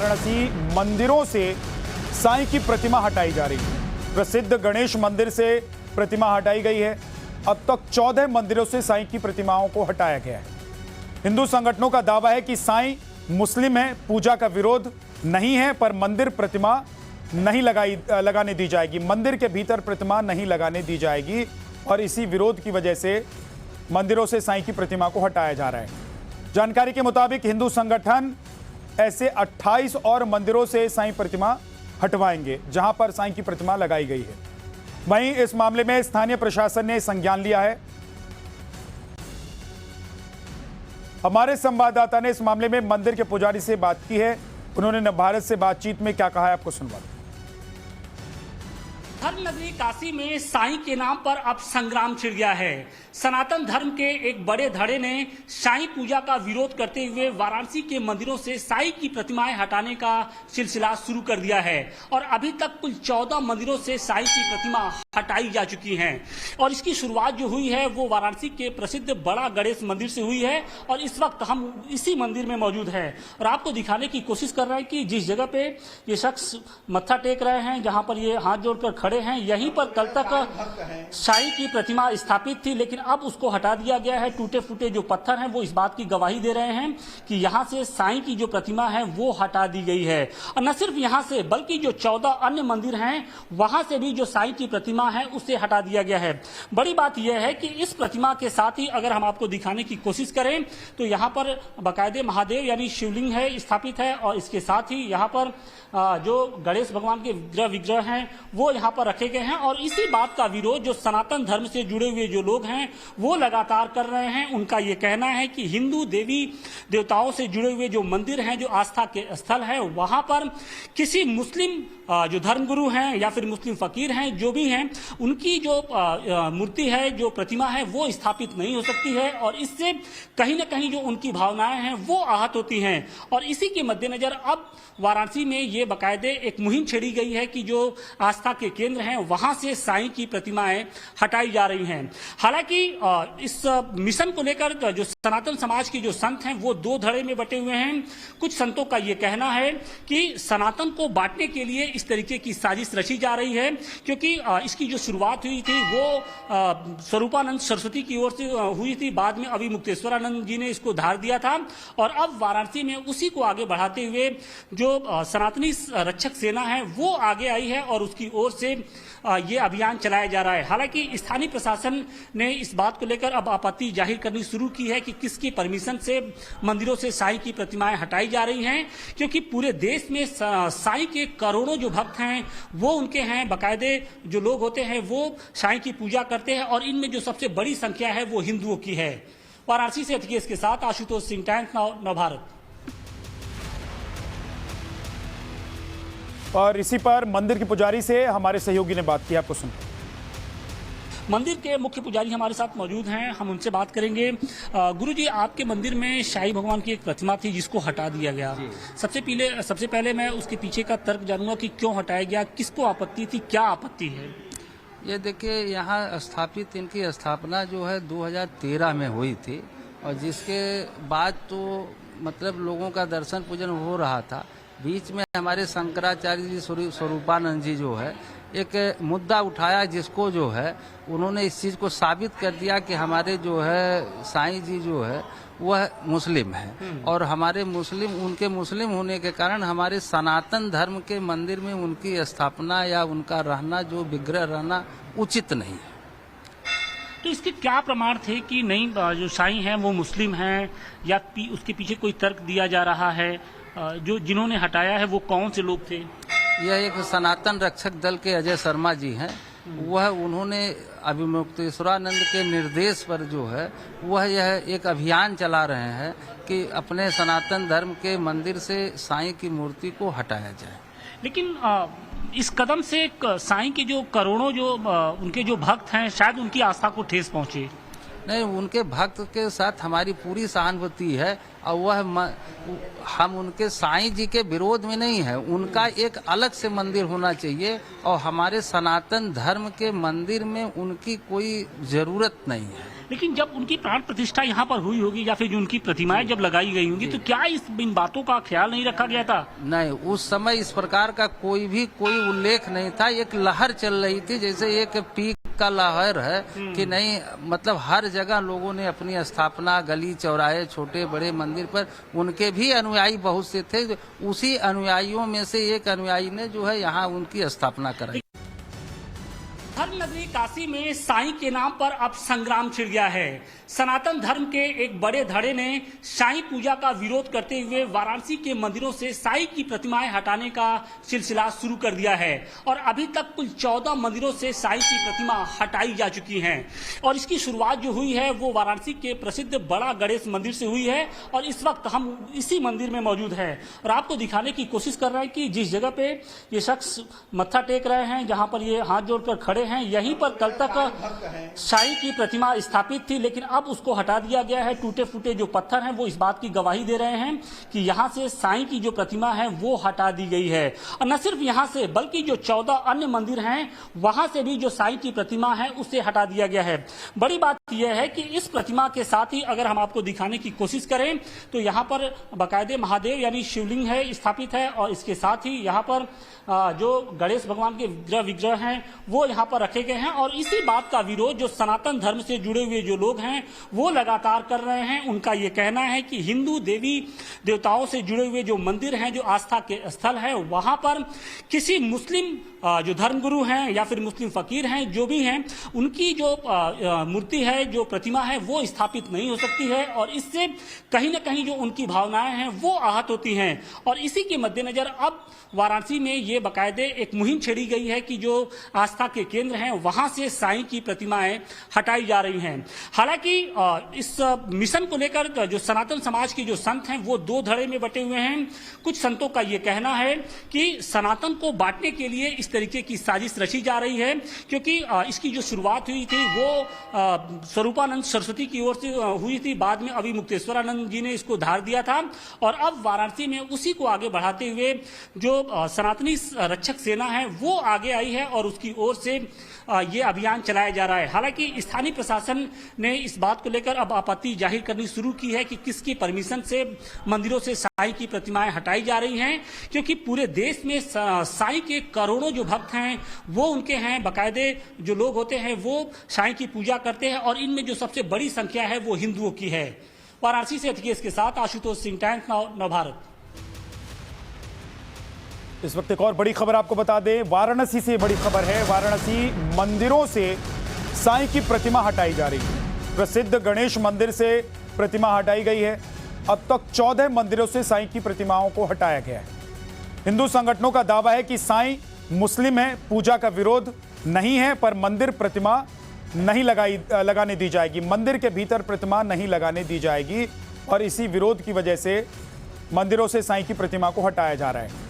वाराणसी मंदिरों से साईं की प्रतिमा हटाई जा रही है। प्रसिद्ध गणेश मंदिर से प्रतिमा हटाई गई है। अब तक 14 मंदिरों से साईं की प्रतिमाओं को हटाया गया है। हिंदू संगठनों का दावा है कि साईं मुस्लिम है, पूजा का विरोध नहीं है, पर मंदिर प्रतिमा नहीं लगाने दी जाएगी। मंदिर के भीतर प्रतिमा नहीं लगाने दी जाएगी और इसी विरोध की वजह से मंदिरों से साईं की प्रतिमा को हटाया जा रहा है। जानकारी के मुताबिक हिंदू संगठन ऐसे 28 और मंदिरों से साईं प्रतिमा हटवाएंगे जहां पर साईं की प्रतिमा लगाई गई है। वहीं इस मामले में स्थानीय प्रशासन ने संज्ञान लिया है। हमारे संवाददाता ने इस मामले में मंदिर के पुजारी से बात की है। उन्होंने नवभारत से बातचीत में क्या कहा है, आपको सुनवा दें। धर्म नगरी काशी में साईं के नाम पर अब संग्राम छिड़ गया है। सनातन धर्म के एक बड़े धड़े ने साईं पूजा का विरोध करते हुए वाराणसी के मंदिरों से साईं की प्रतिमाएं हटाने का सिलसिला शुरू कर दिया है और अभी तक कुल 14 मंदिरों से साईं की प्रतिमा हटाई जा चुकी हैं। और इसकी शुरुआत जो हुई है वो वाराणसी के प्रसिद्ध बड़ा गणेश मंदिर से हुई है और इस वक्त हम इसी मंदिर में मौजूद हैं और आपको दिखाने की कोशिश कर रहे हैं कि जिस जगह पे ये शख्स मत्था टेक रहे हैं, जहां पर ये हाथ जोड़कर खड़े हैं, यहीं पर कल तक साईं की प्रतिमा स्थापित थी, लेकिन अब उसको हटा दिया गया है। टूटे फूटे जो पत्थर हैं वो इस बात की गवाही दे रहे हैं कि यहां से साईं की जो प्रतिमा है वो हटा दी गई है। और न सिर्फ यहां से बल्कि जो 14 अन्य मंदिर हैं वहां से भी जो साईं की प्रतिमा है उसे हटा दिया गया है। बड़ी बात यह है कि इस प्रतिमा के साथ ही अगर हम आपको दिखाने की कोशिश करें तो यहाँ पर बाकायदे महादेव यानी शिवलिंग है स्थापित है और इसके साथ ही यहाँ पर जो गणेश भगवान के विग्रह हैं वो यहाँ पर रखे गए हैं। और इसी बात का विरोध जो सनातन धर्म से जुड़े हुए जो लोग हैं वो लगातार कर रहे हैं। उनका ये कहना है कि हिंदू देवी देवताओं से जुड़े हुए जो मंदिर हैं, जो आस्था के स्थल हैं, वहां पर किसी मुस्लिम जो धर्मगुरु हैं या फिर मुस्लिम फकीर हैं, जो भी हैं, उनकी जो मूर्ति है, जो प्रतिमा है वो स्थापित नहीं हो सकती है और इससे कहीं ना कहीं जो उनकी भावनाएं हैं वो आहत होती हैं। और इसी के मद्देनजर अब वाराणसी में ये बाकायदे एक मुहिम छेड़ी गई है कि जो आस्था के केंद्र हैं वहां से साईं की प्रतिमाएं हटाई जा रही हैं। हालांकि इस मिशन को लेकर जो सनातन समाज के जो संत हैं वो दो धड़े में बटे हुए हैं। कुछ संतों का ये कहना है कि सनातन को बांटने के लिए इस तरीके की साजिश रची जा रही है, क्योंकि इसकी जो शुरुआत हुई थी वो स्वरूपानंद सरस्वती की ओर से हुई थी, बाद में अभी मुक्तेश्वरानंद जी ने इसको धार दिया था और अब वाराणसी में उसी को आगे बढ़ाते हुए जो सनातनी रक्षक सेना है वो आगे आई है और उसकी ओर से ये अभियान चलाया जा रहा है। हालांकि स्थानीय प्रशासन ने इस बात को लेकर अब आपत्ति जाहिर करनी शुरू की है कि किसकी परमिशन से मंदिरों से साईं की प्रतिमाएं हटाई जा रही हैं, क्योंकि पूरे देश में साईं के करोड़ों जो भक्त हैं वो उनके हैं। बाकायदे जो लोग होते हैं वो साईं की पूजा करते हैं और इनमें जो सबसे बड़ी संख्या है वो हिंदुओं की है। वाराणसी से अखिलेश के साथ आशुतोष सिंह, टाइम्स नवभारत। और इसी पर मंदिर के पुजारी से हमारे सहयोगी ने बात की, आपको सुन। मंदिर के मुख्य पुजारी हमारे साथ मौजूद हैं, हम उनसे बात करेंगे। गुरुजी, आपके मंदिर में शाही भगवान की एक प्रतिमा थी जिसको हटा दिया गया। सबसे पहले मैं उसके पीछे का तर्क जानूंगा कि क्यों हटाया गया, किसको आपत्ति थी, क्या आपत्ति है? ये देखिए, यहाँ स्थापित इनकी स्थापना जो है 2013 में हुई थी और जिसके बाद तो मतलब लोगों का दर्शन पूजन हो रहा था। बीच में हमारे शंकराचार्य जी स्वरूपानंद जी जो है एक मुद्दा उठाया, जिसको जो है उन्होंने इस चीज़ को साबित कर दिया कि हमारे जो है साईं जी जो है वह मुस्लिम है और हमारे उनके मुस्लिम होने के कारण हमारे सनातन धर्म के मंदिर में उनकी स्थापना या उनका रहना, जो विग्रह रहना, उचित नहीं है। तो इसके क्या प्रमाण थे कि नहीं जो साईं हैं वो मुस्लिम हैं, या उसके पीछे कोई तर्क दिया जा रहा है? जो जिन्होंने हटाया है वो कौन से लोग थे? यह एक सनातन रक्षक दल के अजय शर्मा जी हैं। वह उन्होंने अभी मुक्तेश्वरानंद के निर्देश पर जो है वह यह एक अभियान चला रहे हैं कि अपने सनातन धर्म के मंदिर से साईं की मूर्ति को हटाया जाए। लेकिन इस कदम से साईं के जो करोड़ों जो उनके जो भक्त हैं शायद उनकी आस्था को ठेस पहुंचे। नहीं, उनके भक्त के साथ हमारी पूरी सहानुभूति है और हम उनके साईं जी के विरोध में नहीं है। उनका एक अलग से मंदिर होना चाहिए और हमारे सनातन धर्म के मंदिर में उनकी कोई जरूरत नहीं है। लेकिन जब उनकी प्राण प्रतिष्ठा यहाँ पर हुई होगी या फिर जो उनकी प्रतिमाएं जब लगाई गई होंगी तो क्या इन बातों का ख्याल नहीं रखा गया था? नहीं, उस समय इस प्रकार का कोई उल्लेख नहीं था। एक लहर चल रही थी, जैसे एक पीक का लहर है कि नहीं, मतलब हर जगह लोगों ने अपनी स्थापना, गली चौराहे, छोटे बड़े मंदिर पर, उनके भी अनुयायी बहुत से थे। उसी अनुयायियों में से एक अनुयायी ने जो है यहाँ उनकी स्थापना कराई। धर्म नगरी काशी में साईं के नाम पर अब संग्राम छिड़ गया है। सनातन धर्म के एक बड़े धड़े ने साईं पूजा का विरोध करते हुए वाराणसी के मंदिरों से साईं की प्रतिमाएं हटाने का सिलसिला शुरू कर दिया है और अभी तक कुल 14 मंदिरों से साईं की प्रतिमा हटाई जा चुकी हैं। और इसकी शुरुआत जो हुई है वो वाराणसी के प्रसिद्ध बड़ा गणेश मंदिर से हुई है और इस वक्त हम इसी मंदिर में मौजूद हैं और आपको दिखाने की कोशिश कर रहे हैं कि जिस जगह पे ये शख्स मत्था टेक रहे हैं, जहां पर ये हाथ जोड़कर खड़े हैं, यहीं पर कल तक साईं की प्रतिमा स्थापित थी, लेकिन अब उसको हटा दिया गया है। टूटे फूटे जो पत्थर हैं वो इस बात की गवाही दे रहे हैं कि यहां से साईं की जो प्रतिमा है वो हटा दी गई है। और न सिर्फ यहां से बल्कि जो 14 अन्य मंदिर हैं वहां से भी जो साईं की प्रतिमा है उसे हटा दिया गया है। बड़ी बात यह है कि इस प्रतिमा के साथ ही अगर हम आपको दिखाने की कोशिश करें तो यहाँ पर बाकायदे महादेव यानी शिवलिंग है स्थापित है और इसके साथ ही यहाँ पर जो गणेश भगवान के विग्रह हैं वो यहाँ पर रखे गए हैं। और इसी बात का विरोध जो सनातन धर्म से जुड़े हुए जो लोग हैं वो लगातार कर रहे हैं। उनका ये कहना है कि हिंदू देवी देवताओं से जुड़े हुए जो मंदिर हैं, जो आस्था के स्थल है, वहां पर किसी मुस्लिम जो धर्मगुरु हैं या फिर मुस्लिम फकीर हैं, जो भी हैं, उनकी जो मूर्ति है, जो प्रतिमा है वो स्थापित नहीं हो सकती है और इससे कहीं ना कहीं जो उनकी भावनाएं हैं वो आहत होती हैं। और इसी के मद्देनजर अब वाराणसी में ये बाकायदे एक मुहिम छेड़ी गई है कि जो आस्था के केंद्र हैं वहां से साईं की प्रतिमाएं हटाई जा रही हैं। हालांकि इस मिशन को लेकर जो सनातन समाज के जो संत हैं वो दो धड़े में बटे हुए हैं। कुछ संतों का ये कहना है कि सनातन को बांटने के लिए इस तरीके की साजिश रची जा रही है, क्योंकि इसकी जो शुरुआत हुई थी वो स्वरूपानंद सरस्वती की ओर से हुई थी, बाद में अभी मुक्तेश्वरानंद जी ने इसको धार दिया था और अब वाराणसी में उसी को आगे बढ़ाते हुए जो सनातनी रक्षक सेना है वो आगे आई है और उसकी ओर से ये अभियान चलाया जा रहा है। हालांकि स्थानीय प्रशासन ने इस बात को लेकर अब आपत्ति जाहिर करनी शुरू की है कि किसकी परमिशन से मंदिरों से साईं की प्रतिमाएं हटाई जा रही हैं, क्योंकि पूरे देश में साईं के करोड़ों जो भक्त हैं वो उनके हैं, बाकायदे जो लोग होते हैं वो साईं की पूजा करते हैं और इनमें जो सबसे बड़ी संख्या है वो हिंदुओं की है। वाराणसी से अखिलेश के साथ आशुतोष सिंह, टाइम्स नव भारत। इस वक्त एक और बड़ी खबर आपको बता दें, वाराणसी से बड़ी खबर है। वाराणसी मंदिरों से साईं की प्रतिमा हटाई जा रही है। प्रसिद्ध गणेश मंदिर से प्रतिमा हटाई गई है। अब तक 14 मंदिरों से साईं की प्रतिमाओं को हटाया गया है। हिंदू संगठनों का दावा है कि साईं मुस्लिम है, पूजा का विरोध नहीं है, पर मंदिर प्रतिमा नहीं लगाने दी जाएगी। मंदिर के भीतर प्रतिमा नहीं लगाने दी जाएगी और इसी विरोध की वजह से मंदिरों से साईं की प्रतिमा को हटाया जा रहा है।